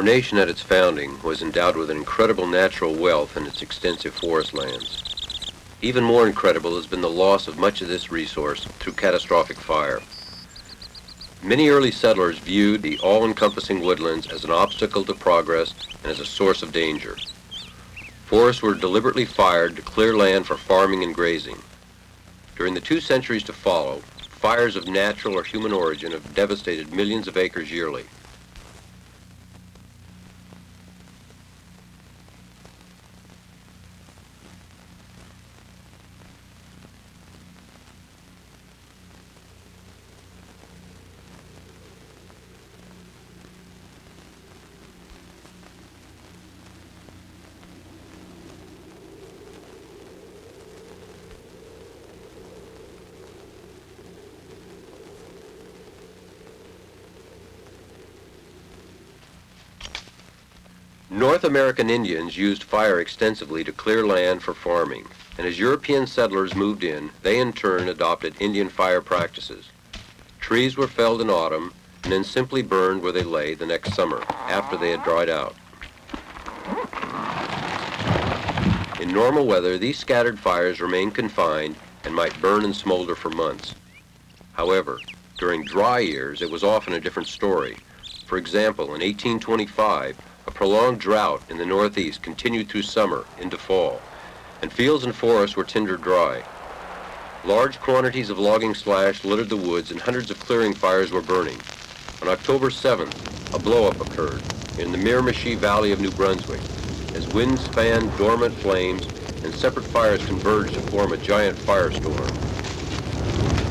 nation at its founding was endowed with an incredible natural wealth in its extensive forest lands. Even more incredible has been the loss of much of this resource through catastrophic fire. Many early settlers viewed the all-encompassing woodlands as an obstacle to progress and as a source of danger. Forests were deliberately fired to clear land for farming and grazing. During the 2 centuries to follow, fires of natural or human origin have devastated millions of acres yearly. North American Indians used fire extensively to clear land for farming, and as European settlers moved in, they in turn adopted Indian fire practices. Trees were felled in autumn and then simply burned where they lay the next summer, after they had dried out. In normal weather, these scattered fires remained confined and might burn and smolder for months. However, during dry years, it was often a different story. For example, in 1825, a prolonged drought in the Northeast continued through summer into fall, and fields and forests were tinder dry. Large quantities of logging slash littered the woods and hundreds of clearing fires were burning. On October 7th, a blowup occurred in the Miramichi Valley of New Brunswick, as winds fanned dormant flames and separate fires converged to form a giant firestorm.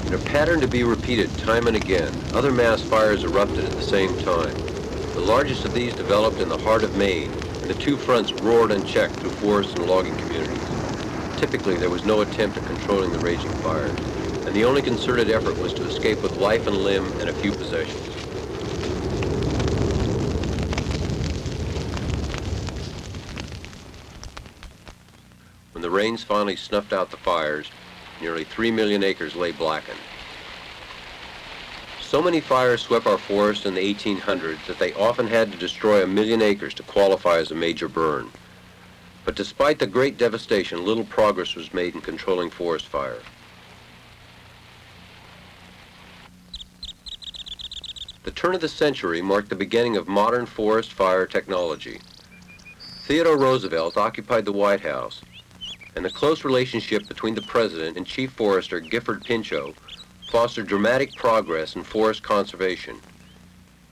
In a pattern to be repeated time and again, other mass fires erupted at the same time. The largest of these developed in the heart of Maine, and the 2 fronts roared unchecked through forests and logging communities. Typically, there was no attempt at controlling the raging fires, and the only concerted effort was to escape with life and limb and a few possessions. When the rains finally snuffed out the fires, nearly 3 million acres lay blackened. So many fires swept our forests in the 1800s that they often had to destroy 1 million acres to qualify as a major burn. But despite the great devastation, little progress was made in controlling forest fire. The turn of the century marked the beginning of modern forest fire technology. Theodore Roosevelt occupied the White House, and the close relationship between the president and Chief Forester Gifford Pinchot fostered dramatic progress in forest conservation.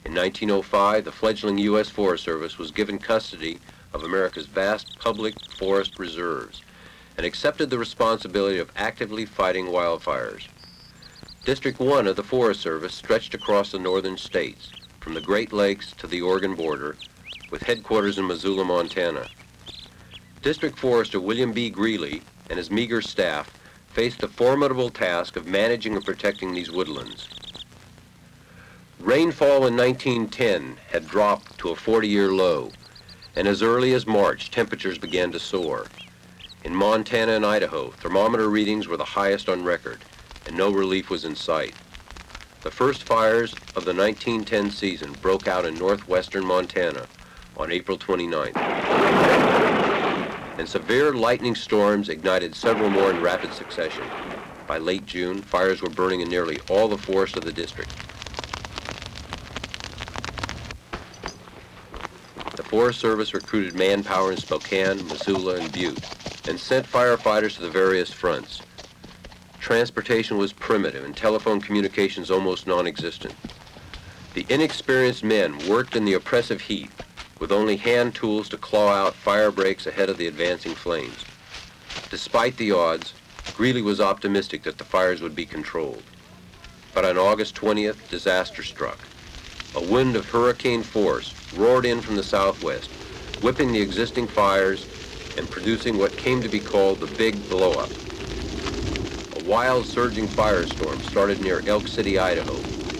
In 1905, the fledgling U.S. Forest Service was given custody of America's vast public forest reserves and accepted the responsibility of actively fighting wildfires. District 1 of the Forest Service stretched across the northern states, from the Great Lakes to the Oregon border, with headquarters in Missoula, Montana. District Forester William B. Greeley and his meager staff faced the formidable task of managing and protecting these woodlands. Rainfall in 1910 had dropped to a 40-year low, and as early as March, temperatures began to soar. In Montana and Idaho, thermometer readings were the highest on record, and no relief was in sight. The first fires of the 1910 season broke out in northwestern Montana on April 29th. And severe lightning storms ignited several more in rapid succession. By late June, fires were burning in nearly all the forests of the district. The Forest Service recruited manpower in Spokane, Missoula, and Butte, and sent firefighters to the various fronts. Transportation was primitive and telephone communications almost non-existent. The inexperienced men worked in the oppressive heat, with only hand tools to claw out fire breaks ahead of the advancing flames. Despite the odds, Greeley was optimistic that the fires would be controlled. But on August 20th, disaster struck. A wind of hurricane force roared in from the southwest, whipping the existing fires and producing what came to be called the Big Blowup. A wild, surging firestorm started near Elk City, Idaho,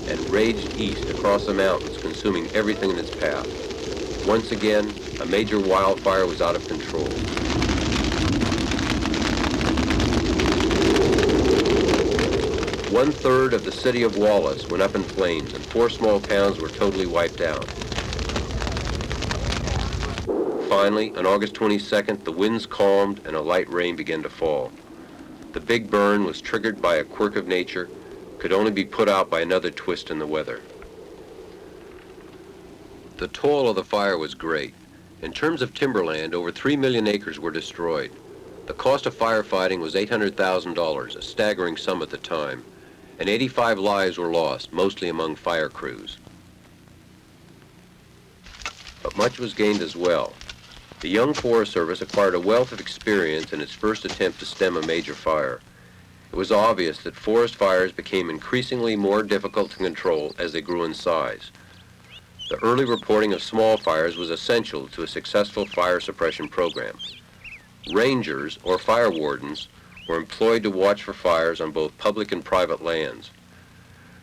and raged east across the mountains, consuming everything in its path. Once again, a major wildfire was out of control. One-third of the city of Wallace went up in flames, and 4 small towns were totally wiped out. Finally, on August 22nd, the winds calmed and a light rain began to fall. The big burn was triggered by a quirk of nature, could only be put out by another twist in the weather. The toll of the fire was great. In terms of timberland, over 3 million acres were destroyed. The cost of firefighting was $800,000, a staggering sum at the time, and 85 lives were lost, mostly among fire crews. But much was gained as well. The young Forest Service acquired a wealth of experience in its first attempt to stem a major fire. It was obvious that forest fires became increasingly more difficult to control as they grew in size. The early reporting of small fires was essential to a successful fire suppression program. Rangers, or fire wardens, were employed to watch for fires on both public and private lands.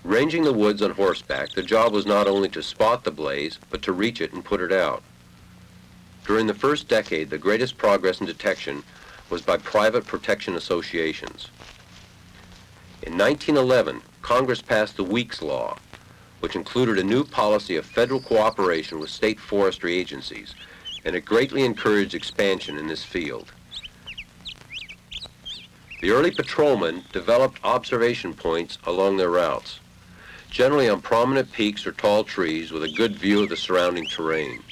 Ranging the woods on horseback, the job was not only to spot the blaze, but to reach it and put it out. During the first decade, the greatest progress in detection was by private protection associations. In 1911, Congress passed the Weeks Law, which included a new policy of federal cooperation with state forestry agencies, and it greatly encouraged expansion in this field. The early patrolmen developed observation points along their routes, generally on prominent peaks or tall trees with a good view of the surrounding terrain.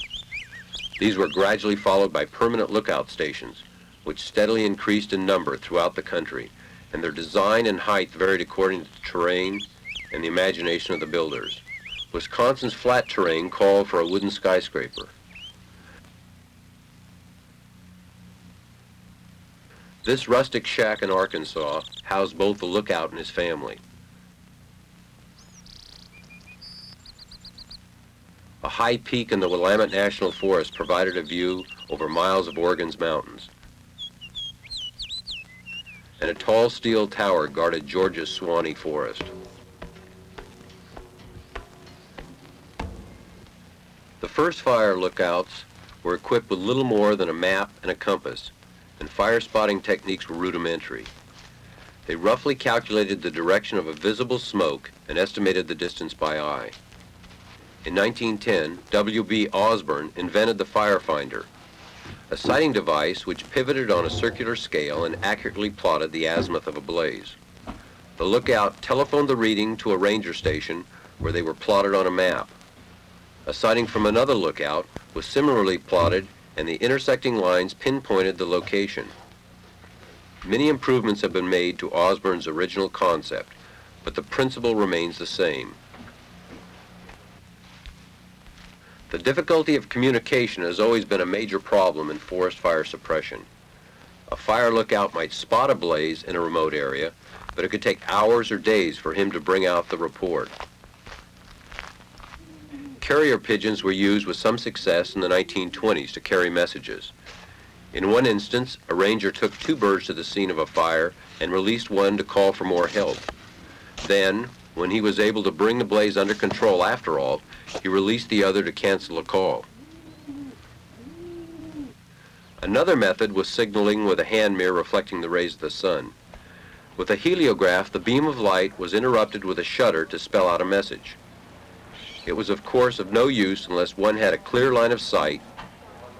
These were gradually followed by permanent lookout stations, which steadily increased in number throughout the country, and their design and height varied according to the terrain and the imagination of the builders. Wisconsin's flat terrain called for a wooden skyscraper. This rustic shack in Arkansas housed both the lookout and his family. A high peak in the Willamette National Forest provided a view over miles of Oregon's mountains, and a tall steel tower guarded Georgia's Suwannee Forest. The first fire lookouts were equipped with little more than a map and a compass, and fire spotting techniques were rudimentary. They roughly calculated the direction of a visible smoke and estimated the distance by eye. In 1910, W.B. Osborne invented the Firefinder, a sighting device which pivoted on a circular scale and accurately plotted the azimuth of a blaze. The lookout telephoned the reading to a ranger station where they were plotted on a map. A sighting from another lookout was similarly plotted, and the intersecting lines pinpointed the location. Many improvements have been made to Osborne's original concept, but the principle remains the same. The difficulty of communication has always been a major problem in forest fire suppression. A fire lookout might spot a blaze in a remote area, but it could take hours or days for him to bring out the report. Carrier pigeons were used with some success in the 1920s to carry messages. In one instance, a ranger took 2 birds to the scene of a fire and released one to call for more help. Then, when he was able to bring the blaze under control after all, he released the other to cancel a call. Another method was signaling with a hand mirror reflecting the rays of the sun. With a heliograph, the beam of light was interrupted with a shutter to spell out a message. It was, of course, of no use unless one had a clear line of sight,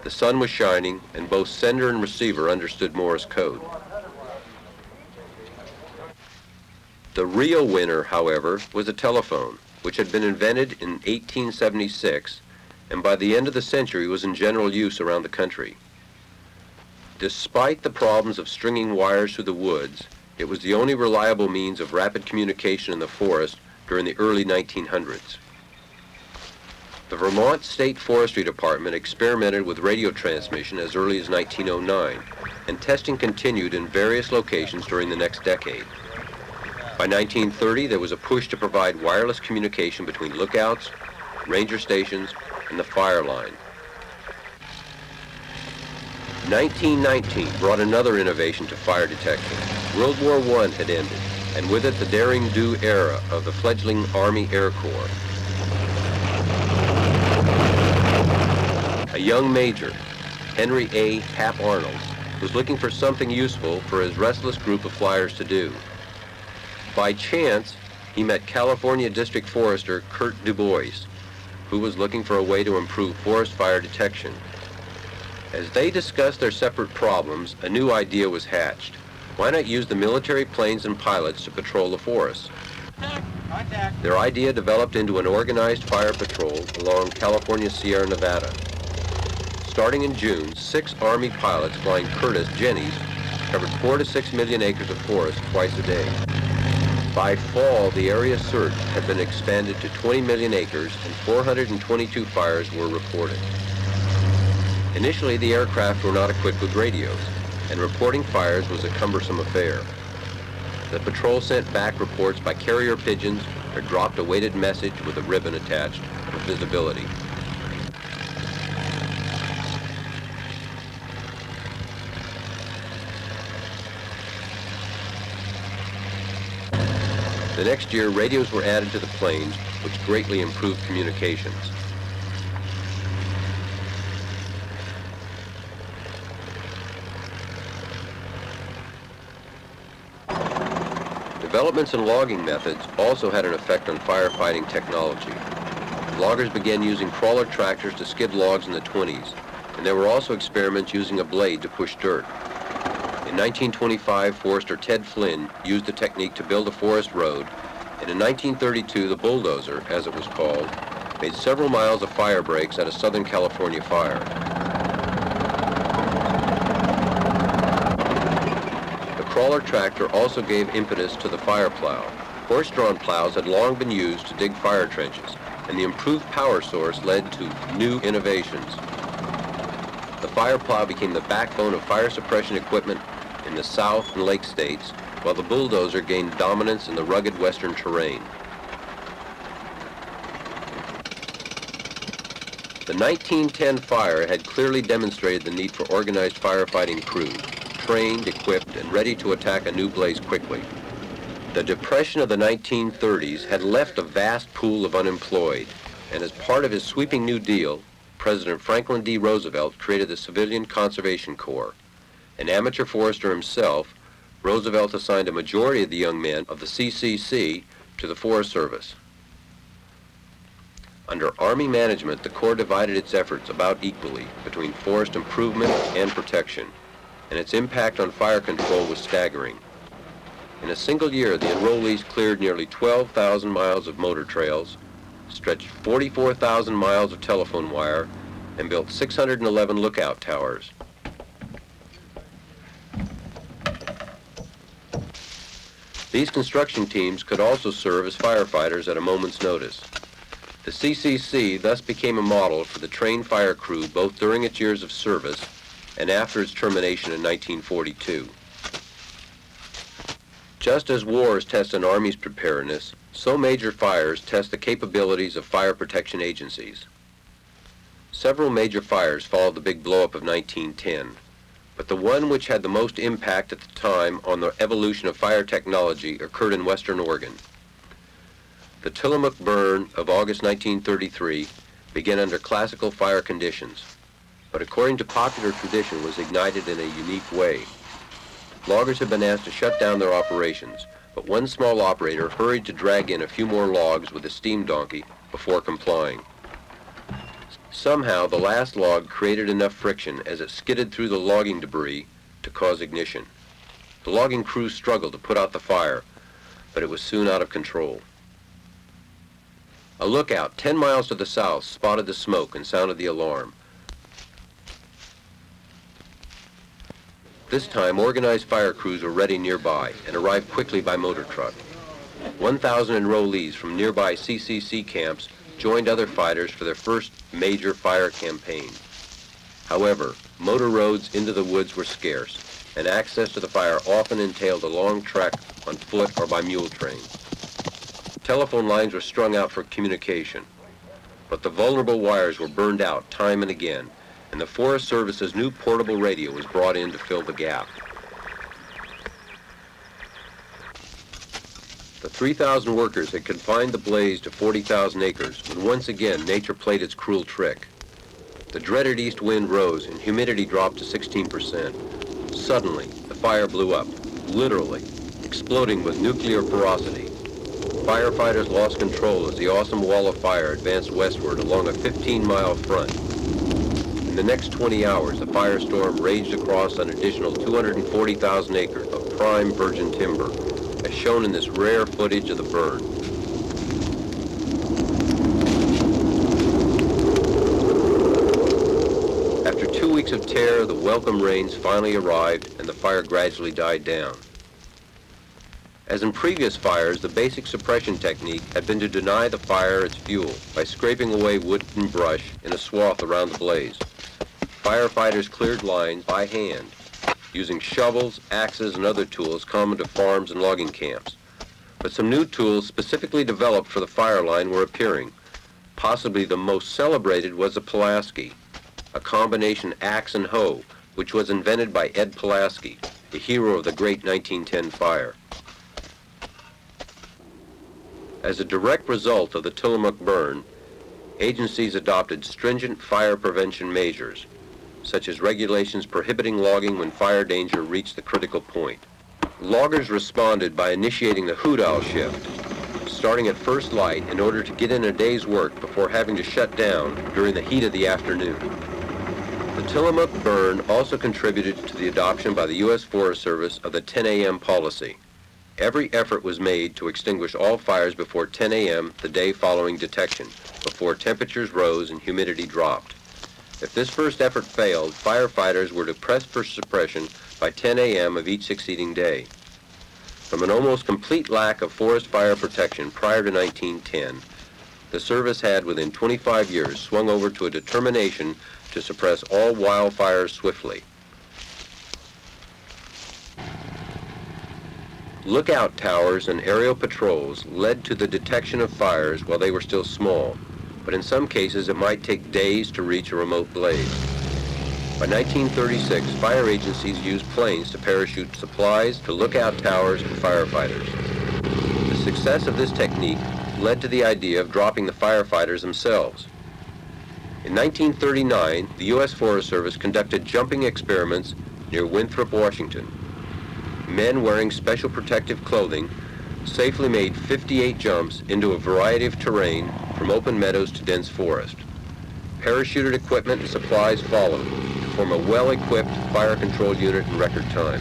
the sun was shining, and both sender and receiver understood Morse code. The real winner, however, was the telephone, which had been invented in 1876, and by the end of the century was in general use around the country. Despite the problems of stringing wires through the woods, it was the only reliable means of rapid communication in the forest during the early 1900s. The Vermont State Forestry Department experimented with radio transmission as early as 1909, and testing continued in various locations during the next decade. By 1930, there was a push to provide wireless communication between lookouts, ranger stations, and the fire line. 1919 brought another innovation to fire detection. World War I had ended, and with it the daring-do era of the fledgling Army Air Corps. A young major, Henry A. Hap Arnold, was looking for something useful for his restless group of flyers to do. By chance, he met California District Forester Kurt Du Bois, who was looking for a way to improve forest fire detection. As they discussed their separate problems, a new idea was hatched. Why not use the military planes and pilots to patrol the forest? Contact. Their idea developed into an organized fire patrol along California's Sierra Nevada. Starting in June, 6 Army pilots flying Curtiss Jennies covered 4 to 6 million acres of forest twice a day. By fall, the area searched had been expanded to 20 million acres and 422 fires were reported. Initially, the aircraft were not equipped with radios, and reporting fires was a cumbersome affair. The patrol sent back reports by carrier pigeons or dropped a weighted message with a ribbon attached for visibility. The next year, radios were added to the planes, which greatly improved communications. Developments in logging methods also had an effect on firefighting technology. Loggers began using crawler tractors to skid logs in the 20s, and there were also experiments using a blade to push dirt. In 1925, Forester Ted Flynn used the technique to build a forest road, and in 1932, the bulldozer, as it was called, made several miles of fire breaks at a Southern California fire. The crawler tractor also gave impetus to the fire plow. Horse-drawn plows had long been used to dig fire trenches, and the improved power source led to new innovations. The fire plow became the backbone of fire suppression equipment in the South and Lake states, while the bulldozer gained dominance in the rugged western terrain. The 1910 fire had clearly demonstrated the need for organized firefighting crews, trained, equipped, and ready to attack a new blaze quickly. The Depression of the 1930s had left a vast pool of unemployed, and as part of his sweeping New Deal, President Franklin D. Roosevelt created the Civilian Conservation Corps. An amateur forester himself, Roosevelt assigned a majority of the young men of the CCC to the Forest Service. Under Army management, the Corps divided its efforts about equally between forest improvement and protection, and its impact on fire control was staggering. In a single year, the enrollees cleared nearly 12,000 miles of motor trails, stretched 44,000 miles of telephone wire, and built 611 lookout towers. These construction teams could also serve as firefighters at a moment's notice. The CCC thus became a model for the trained fire crew both during its years of service and after its termination in 1942. Just as wars test an army's preparedness, so major fires test the capabilities of fire protection agencies. Several major fires followed the Big Blowup of 1910. But the one which had the most impact at the time on the evolution of fire technology occurred in western Oregon. The Tillamook Burn of August 1933 began under classical fire conditions, but according to popular tradition was ignited in a unique way. Loggers had been asked to shut down their operations, but one small operator hurried to drag in a few more logs with a steam donkey before complying. Somehow, the last log created enough friction as it skidded through the logging debris to cause ignition. The logging crew struggled to put out the fire, but it was soon out of control. A lookout 10 miles to the south spotted the smoke and sounded the alarm. This time, organized fire crews were ready nearby and arrived quickly by motor truck. 1,000 enrollees from nearby CCC camps joined other fighters for their first major fire campaign. However, motor roads into the woods were scarce, and access to the fire often entailed a long trek on foot or by mule train. Telephone lines were strung out for communication, but the vulnerable wires were burned out time and again, and the Forest Service's new portable radio was brought in to fill the gap. The 3,000 workers had confined the blaze to 40,000 acres when once again nature played its cruel trick. The dreaded east wind rose and humidity dropped to 16%. Suddenly, the fire blew up, literally, exploding with nuclear ferocity. Firefighters lost control as the awesome wall of fire advanced westward along a 15-mile front. In the next 20 hours, the firestorm raged across an additional 240,000 acres of prime virgin timber, as shown in this rare footage of the burn. After 2 weeks of terror, the welcome rains finally arrived and the fire gradually died down. As in previous fires, the basic suppression technique had been to deny the fire its fuel by scraping away wood and brush in a swath around the blaze. Firefighters cleared lines by hand, using shovels, axes, and other tools common to farms and logging camps. But some new tools specifically developed for the fire line were appearing. Possibly the most celebrated was a Pulaski, a combination axe and hoe, which was invented by Ed Pulaski, the hero of the great 1910 fire. As a direct result of the Tillamook Burn, agencies adopted stringent fire prevention measures, such as regulations prohibiting logging when fire danger reached the critical point. Loggers responded by initiating the hoot owl shift, starting at first light in order to get in a day's work before having to shut down during the heat of the afternoon. The Tillamook Burn also contributed to the adoption by the U.S. Forest Service of the 10 a.m. policy. Every effort was made to extinguish all fires before 10 a.m. the day following detection, before temperatures rose and humidity dropped. If this first effort failed, firefighters were to press for suppression by 10 a.m. of each succeeding day. From an almost complete lack of forest fire protection prior to 1910, the service had within 25 years swung over to a determination to suppress all wildfires swiftly. Lookout towers and aerial patrols led to the detection of fires while they were still small, but in some cases it might take days to reach a remote blaze. By 1936, fire agencies used planes to parachute supplies to lookout towers and firefighters. The success of this technique led to the idea of dropping the firefighters themselves. In 1939, the U.S. Forest Service conducted jumping experiments near Winthrop, Washington. Men wearing special protective clothing safely made 58 jumps into a variety of terrain from open meadows to dense forest. Parachuted equipment and supplies followed to form a well-equipped fire control unit in record time.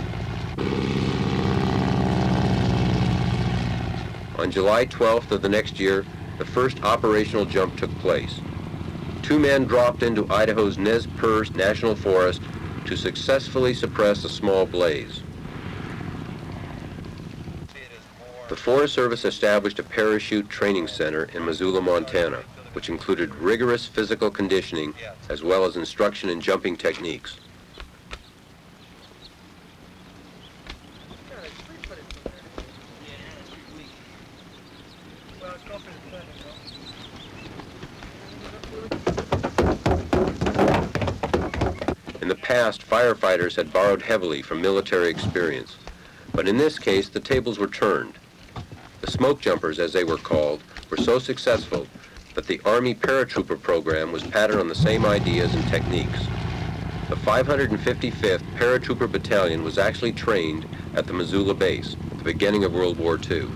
On July 12th of the next year, the first operational jump took place. 2 men dropped into Idaho's Nez Perce National Forest to successfully suppress a small blaze. The Forest Service established a parachute training center in Missoula, Montana, which included rigorous physical conditioning as well as instruction in jumping techniques. In the past, firefighters had borrowed heavily from military experience, but in this case, the tables were turned. The smoke jumpers, as they were called, were so successful that the Army paratrooper program was patterned on the same ideas and techniques. The 555th Paratrooper Battalion was actually trained at the Missoula base at the beginning of World War II.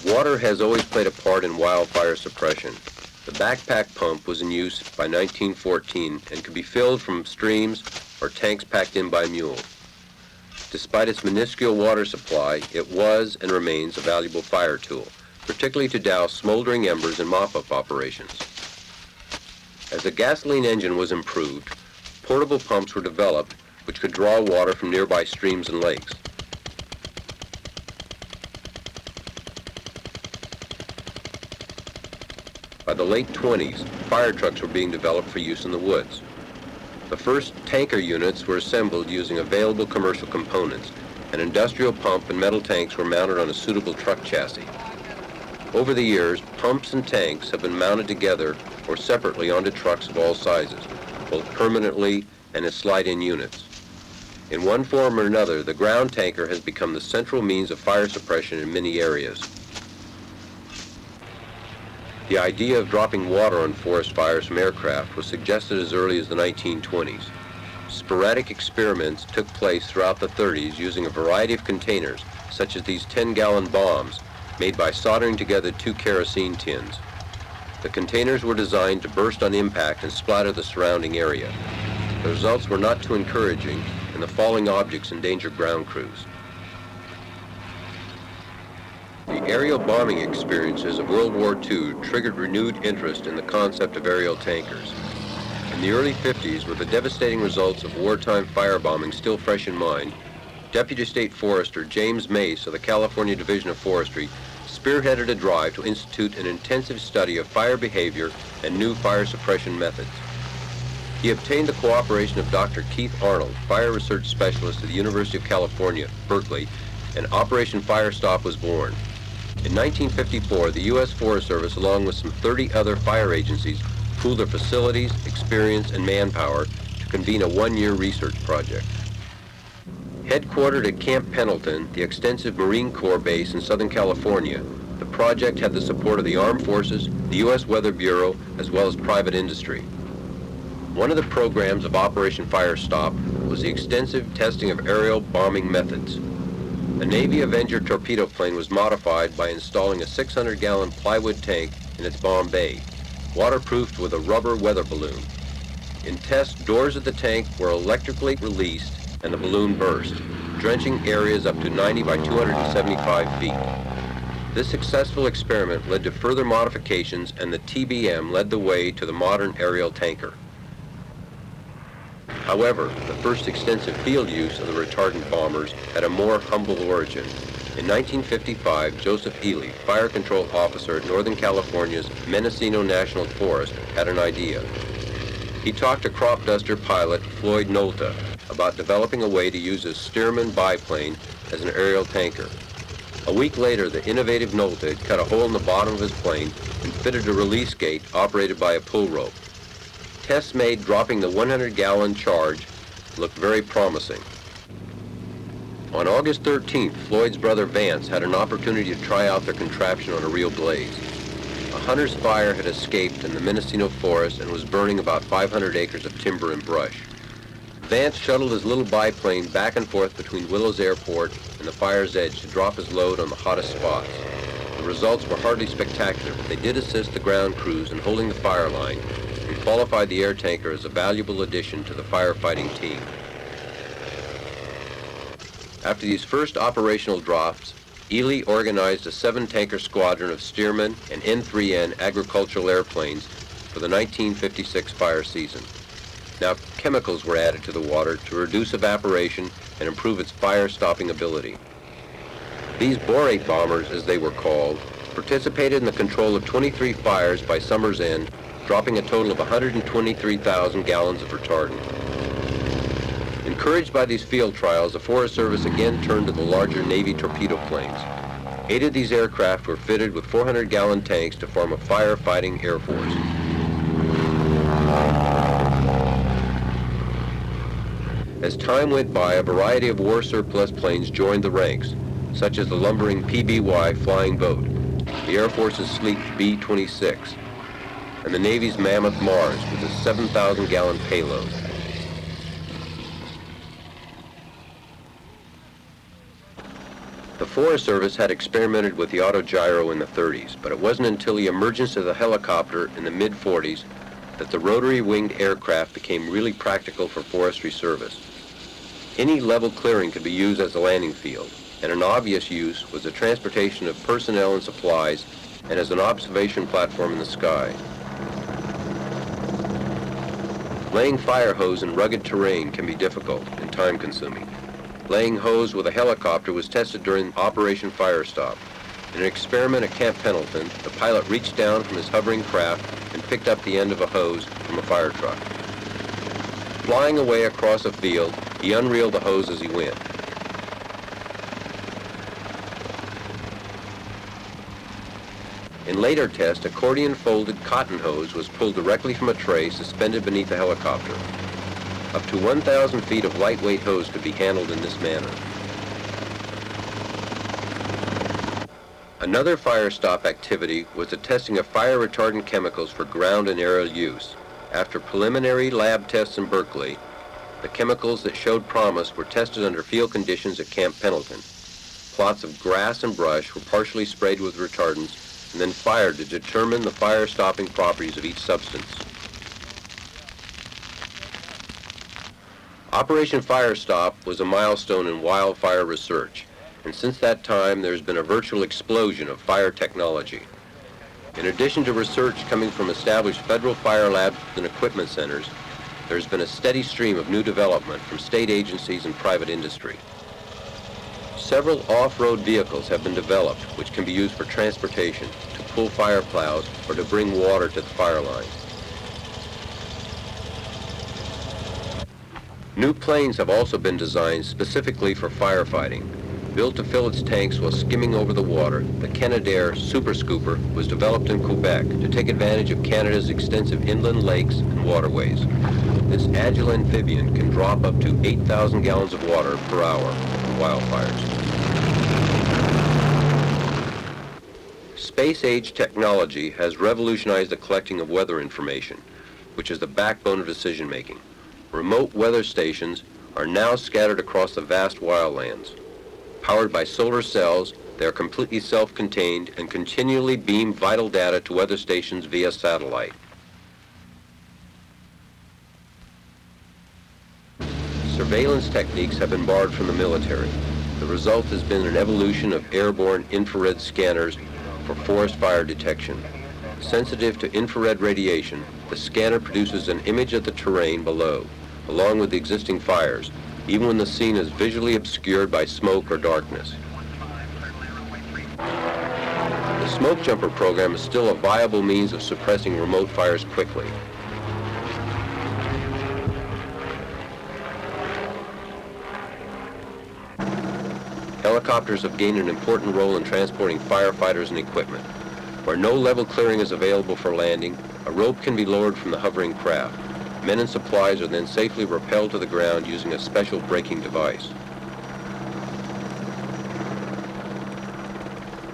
Water has always played a part in wildfire suppression. The backpack pump was in use by 1914 and could be filled from streams or tanks packed in by mule. Despite its minuscule water supply, it was and remains a valuable fire tool, particularly to douse smoldering embers in mop-up operations. As the gasoline engine was improved, portable pumps were developed which could draw water from nearby streams and lakes. By the late 20s, fire trucks were being developed for use in the woods. The first tanker units were assembled using available commercial components. An industrial pump and metal tanks were mounted on a suitable truck chassis. Over the years, pumps and tanks have been mounted together or separately onto trucks of all sizes, both permanently and as slide-in units. In one form or another, the ground tanker has become the central means of fire suppression in many areas. The idea of dropping water on forest fires from aircraft was suggested as early as the 1920s. Sporadic experiments took place throughout the 30s using a variety of containers, such as these 10-gallon bombs, made by soldering together two kerosene tins. The containers were designed to burst on impact and splatter the surrounding area. The results were not too encouraging, and the falling objects endangered ground crews. The aerial bombing experiences of World War II triggered renewed interest in the concept of aerial tankers. In the early 50s, with the devastating results of wartime firebombing still fresh in mind, Deputy State Forester James Mace of the California Division of Forestry spearheaded a drive to institute an intensive study of fire behavior and new fire suppression methods. He obtained the cooperation of Dr. Keith Arnold, fire research specialist at the University of California, Berkeley, and Operation Firestop was born. In 1954, the U.S. Forest Service, along with some 30 other fire agencies, pooled their facilities, experience, and manpower to convene a one-year research project. Headquartered at Camp Pendleton, the extensive Marine Corps base in Southern California, the project had the support of the Armed Forces, the U.S. Weather Bureau, as well as private industry. One of the programs of Operation Firestop was the extensive testing of aerial bombing methods. A Navy Avenger torpedo plane was modified by installing a 600-gallon plywood tank in its bomb bay, waterproofed with a rubber weather balloon. In test, doors of the tank were electrically released and the balloon burst, drenching areas up to 90 by 275 feet. This successful experiment led to further modifications, and the TBM led the way to the modern aerial tanker. However, the first extensive field use of the retardant bombers had a more humble origin. In 1955, Joseph Ely, fire control officer at Northern California's Mendocino National Forest, had an idea. He talked to crop duster pilot Floyd Nolta about developing a way to use a Stearman biplane as an aerial tanker. A week later, the innovative Nolta had cut a hole in the bottom of his plane and fitted a release gate operated by a pull rope. Tests made dropping the 100-gallon charge looked very promising. On August 13th, Floyd's brother Vance had an opportunity to try out their contraption on a real blaze. A hunter's fire had escaped in the Mendocino forest and was burning about 500 acres of timber and brush. Vance shuttled his little biplane back and forth between Willows Airport and the fire's edge to drop his load on the hottest spots. The results were hardly spectacular, but they did assist the ground crews in holding the fire line and qualified the air tanker as a valuable addition to the firefighting team. After these first operational drops, Ely organized a 7-tanker squadron of Stearman and N3N agricultural airplanes for the 1956 fire season. Now, chemicals were added to the water to reduce evaporation and improve its fire-stopping ability. These borate bombers, as they were called, participated in the control of 23 fires by summer's end, dropping a total of 123,000 gallons of retardant. Encouraged by these field trials, the Forest Service again turned to the larger Navy torpedo planes. 8 of these aircraft were fitted with 400-gallon tanks to form a firefighting air force. As time went by, a variety of war surplus planes joined the ranks, such as the lumbering PBY flying boat, the Air Force's sleek B-26, and the Navy's Mammoth Mars with a 7,000-gallon payload. The Forest Service had experimented with the autogyro in the 30s, but it wasn't until the emergence of the helicopter in the mid-40s that the rotary-winged aircraft became really practical for forestry service. Any level clearing could be used as a landing field, and an obvious use was the transportation of personnel and supplies and as an observation platform in the sky. Laying fire hose in rugged terrain can be difficult and time-consuming. Laying hose with a helicopter was tested during Operation Firestop. In an experiment at Camp Pendleton, the pilot reached down from his hovering craft and picked up the end of a hose from a fire truck. Flying away across a field, he unreeled the hose as he went. In later tests, accordion-folded cotton hose was pulled directly from a tray suspended beneath the helicopter. Up to 1,000 feet of lightweight hose could be handled in this manner. Another fire stop activity was the testing of fire retardant chemicals for ground and aerial use. After preliminary lab tests in Berkeley, the chemicals that showed promise were tested under field conditions at Camp Pendleton. plots of grass and brush were partially sprayed with retardants and then fired to determine the fire-stopping properties of each substance. Operation Fire Stop was a milestone in wildfire research, and since that time there's been a virtual explosion of fire technology. In addition to research coming from established federal fire labs and equipment centers, there's been a steady stream of new development from state agencies and private industry. Several off-road vehicles have been developed which can be used for transportation, to pull fire plows, or to bring water to the fire line. New planes have also been designed specifically for firefighting. Built to fill its tanks while skimming over the water, the Canadair Super Scooper was developed in Quebec to take advantage of Canada's extensive inland lakes and waterways. This agile amphibian can drop up to 8,000 gallons of water per hour in wildfires. Space-age technology has revolutionized the collecting of weather information, which is the backbone of decision-making. Remote weather stations are now scattered across the vast wildlands. Powered by solar cells, they are completely self-contained and continually beam vital data to weather stations via satellite. Surveillance techniques have been borrowed from the military. The result has been an evolution of airborne infrared scanners for forest fire detection. Sensitive to infrared radiation, the scanner produces an image of the terrain below, along with the existing fires, even when the scene is visually obscured by smoke or darkness. The smoke jumper program is still a viable means of suppressing remote fires quickly. Helicopters have gained an important role in transporting firefighters and equipment. Where no level clearing is available for landing, a rope can be lowered from the hovering craft. Men and supplies are then safely rappelled to the ground using a special braking device.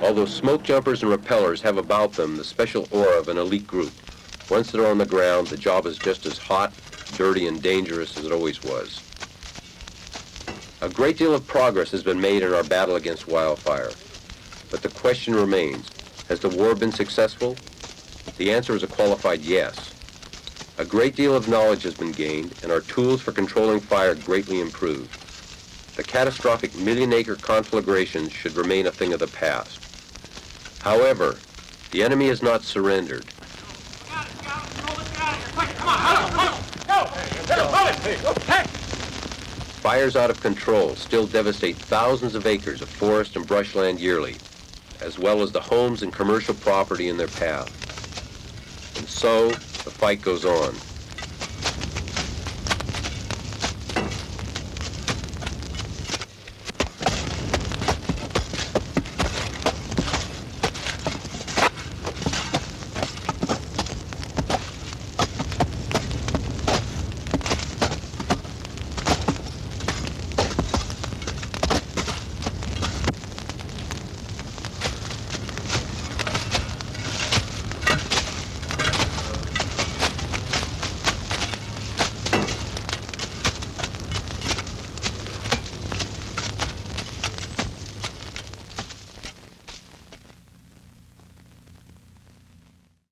Although smoke jumpers and rappellers have about them the special aura of an elite group, once they're on the ground, the job is just as hot, dirty, and dangerous as it always was. A great deal of progress has been made in our battle against wildfire, but the question remains, has the war been successful? The answer is a qualified yes. A great deal of knowledge has been gained, and our tools for controlling fire greatly improved. The catastrophic million-acre conflagrations should remain a thing of the past. However, the enemy has not surrendered. Fires out of control still devastate thousands of acres of forest and brushland yearly, as well as the homes and commercial property in their path. And so, the fight goes on.